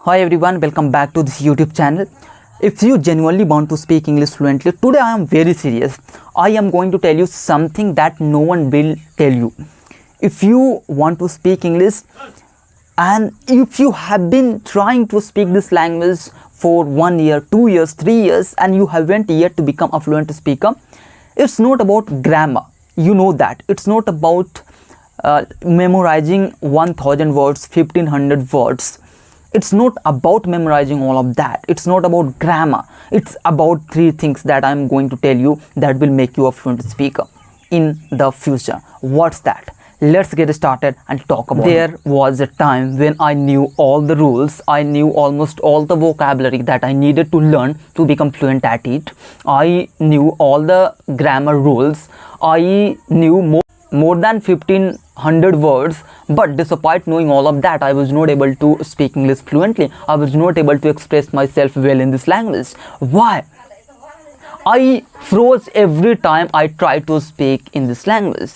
Hi everyone, welcome back to this YouTube channel. If you genuinely want to speak English fluently, today I am very serious. I am going to tell you something that no one will tell you. If you want to speak English and if you have been trying to speak this language for 1 year, 2 years, 3 years and you haven't yet to become a fluent speaker, it's not about grammar. You know that. It's not about memorizing 1000 words, 1500 words. It's not about memorizing all of that. It's not about grammar. It's about 3 things that I'm going to tell you that will make you a fluent speaker in the future. What's that? Let's get started and talk about it. There was a time when I knew all the rules. I knew almost all the vocabulary that I needed to learn to become fluent at it. I knew all the grammar rules. I knew more than 1500 words, but despite knowing all of that, I was not able to speak English fluently. I was not able to express myself well in this language. Why? I froze every time I tried to speak in this language.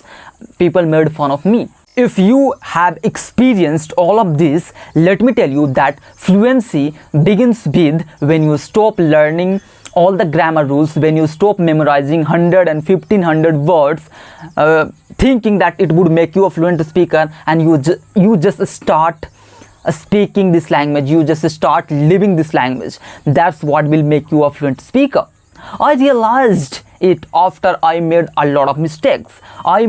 People made fun of me. If you have experienced all of this, let me tell you that fluency begins with when you stop learning all the grammar rules, when you stop memorizing 100 and 1500 words, thinking that it would make you a fluent speaker, and you just start speaking this language, you just start living this language. That's what will make you a fluent speaker. I realized it after I made a lot of mistakes. I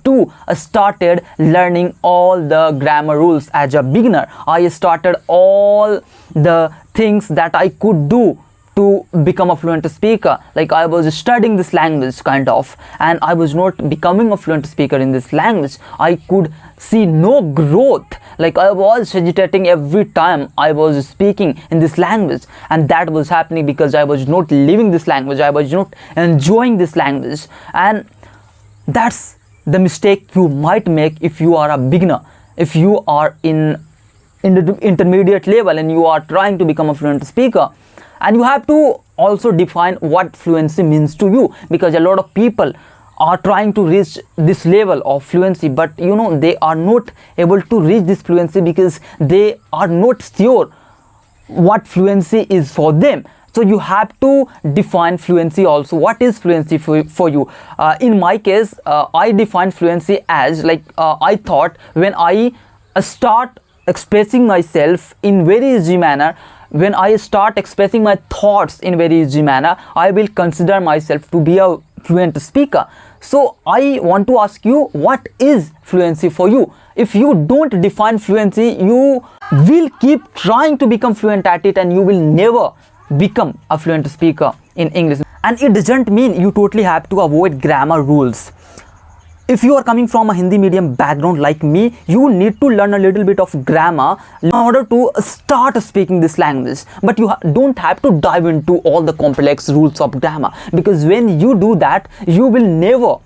too started learning all the grammar rules as a beginner. I started all the things that I could do to become a fluent speaker. Like I was studying this language kind of, and I was not becoming a fluent speaker in this language. I could see no growth. Like I was hesitating every time I was speaking in this language, and that was happening because I was not living this language. I was not enjoying this language, and that's the mistake you might make if you are a beginner. If you are in the intermediate level and you are trying to become a fluent speaker. And you have to also define what fluency means to you, because a lot of people are trying to reach this level of fluency, but you know they are not able to reach this fluency because they are not sure what fluency is for them. So you have to define fluency also. What is fluency for you? In my case, I define fluency as like I thought when I start expressing myself in very easy manner, when I start expressing my thoughts in very easy manner, I will consider myself to be a fluent speaker. So I want to ask you, what is fluency for you? If you don't define fluency, you will keep trying to become fluent at it and you will never become a fluent speaker in English. And it doesn't mean you totally have to avoid grammar rules. If you are coming from a Hindi medium background like me, you need to learn a little bit of grammar in order to start speaking this language. But you don't have to dive into all the complex rules of grammar, because when you do that, you will never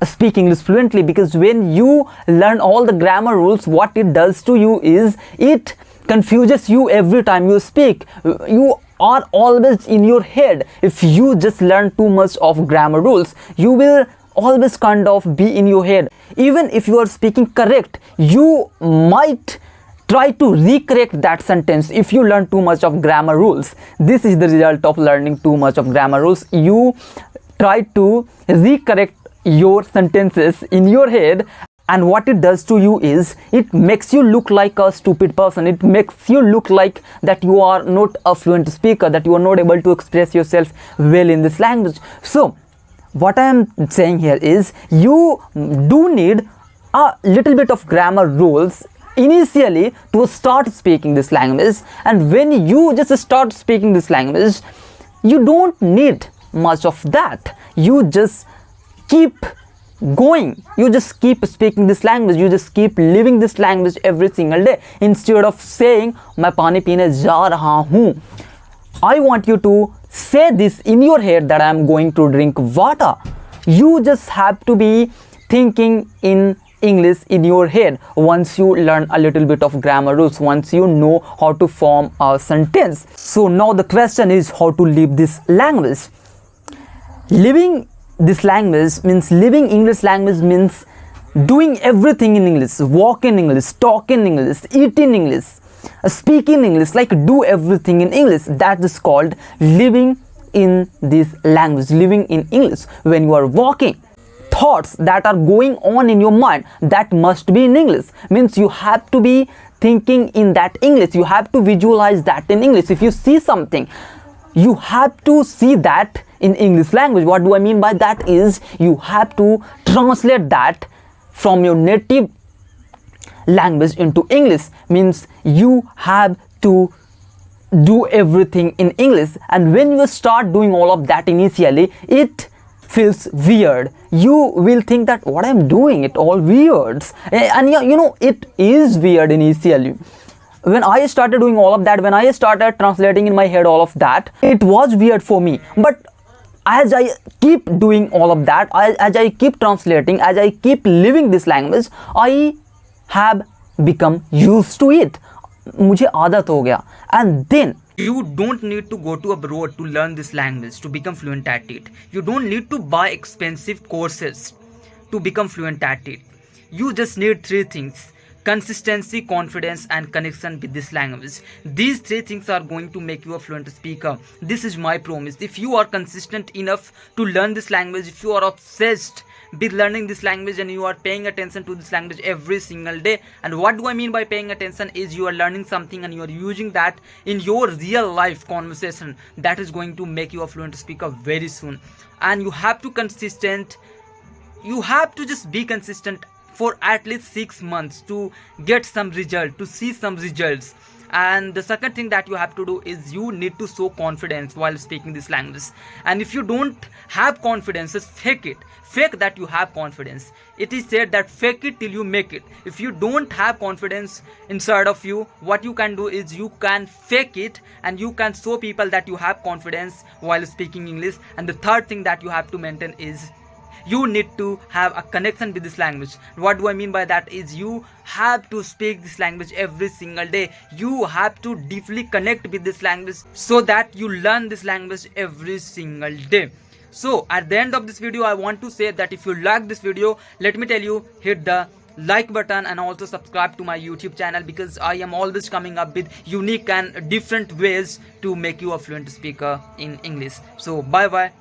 speak English fluently. Because when you learn all the grammar rules, what it does to you is it confuses you every time you speak. You are always in your head. If you just learn too much of grammar rules, you will always kind of be in your head. Even if you are speaking correct, you might try to recorrect that sentence if you learn too much of grammar rules. This is the result of learning too much of grammar rules. You try to recorrect your sentences in your head, and what it does to you is it makes you look like a stupid person. It makes you look like that you are not a fluent speaker, that you are not able to express yourself well in this language. So what I am saying here is you do need a little bit of grammar rules initially to start speaking this language, and when you just start speaking this language, you don't need much of that. You just keep going, you just keep speaking this language, you just keep living this language every single day. Instead of saying मैं पानी पीने जा रहा हूँ, I want you to say this in your head that I am going to drink water. You just have to be thinking in English in your head once you learn a little bit of grammar rules, once you know how to form a sentence. So now the question is how to live this language. Living this language means living English language means doing everything in English, walk in English, talk in English, eat in English. speak in English, like do everything in English. That is called living in this language, living in English. When you are walking, thoughts that are going on in your mind, that must be in English. Means you have to be thinking in that English, you have to visualize that in English. If you see something, you have to see that in English language. What do I mean by that is you have to translate that from your native language into English. Means you have to do everything in English, and when you start doing all of that initially, it feels weird. You will think that what I'm doing, it all weird, and you know it is weird initially. When I started doing all of that, when I started translating in my head all of that, it was weird for me. But as I keep doing all of that, as I keep translating, as I keep living this language, I have become used to it. मुझे आदत हो गया. And then you don't need to go to abroad to learn this language, to become fluent at it. You don't need to buy expensive courses to become fluent at it. You just need three things: consistency, confidence, and connection with this language. These three things are going to make you a fluent speaker. This is my promise. If you are consistent enough to learn this language, if you are obsessed with learning this language and you are paying attention to this language every single day, and what do I mean by paying attention is you are learning something and you are using that in your real life conversation, that is going to make you a fluent speaker very soon. And you have to just be consistent for at least 6 months to get some result, to see some results. And the second thing that you have to do is you need to show confidence while speaking this language. And if you don't have confidence, just fake it. Fake that you have confidence. It is said that fake it till you make it. If you don't have confidence inside of you, what you can do is you can fake it and you can show people that you have confidence while speaking English. And the third thing that you have to maintain is you need to have a connection with this language. What do I mean by that is you have to speak this language every single day. You have to deeply connect with this language so that you learn this language every single day. So at the end of this video, I want to say that if you like this video, let me tell you, hit the like button and also subscribe to my YouTube channel, because I am always coming up with unique and different ways to make you a fluent speaker in English. So bye bye.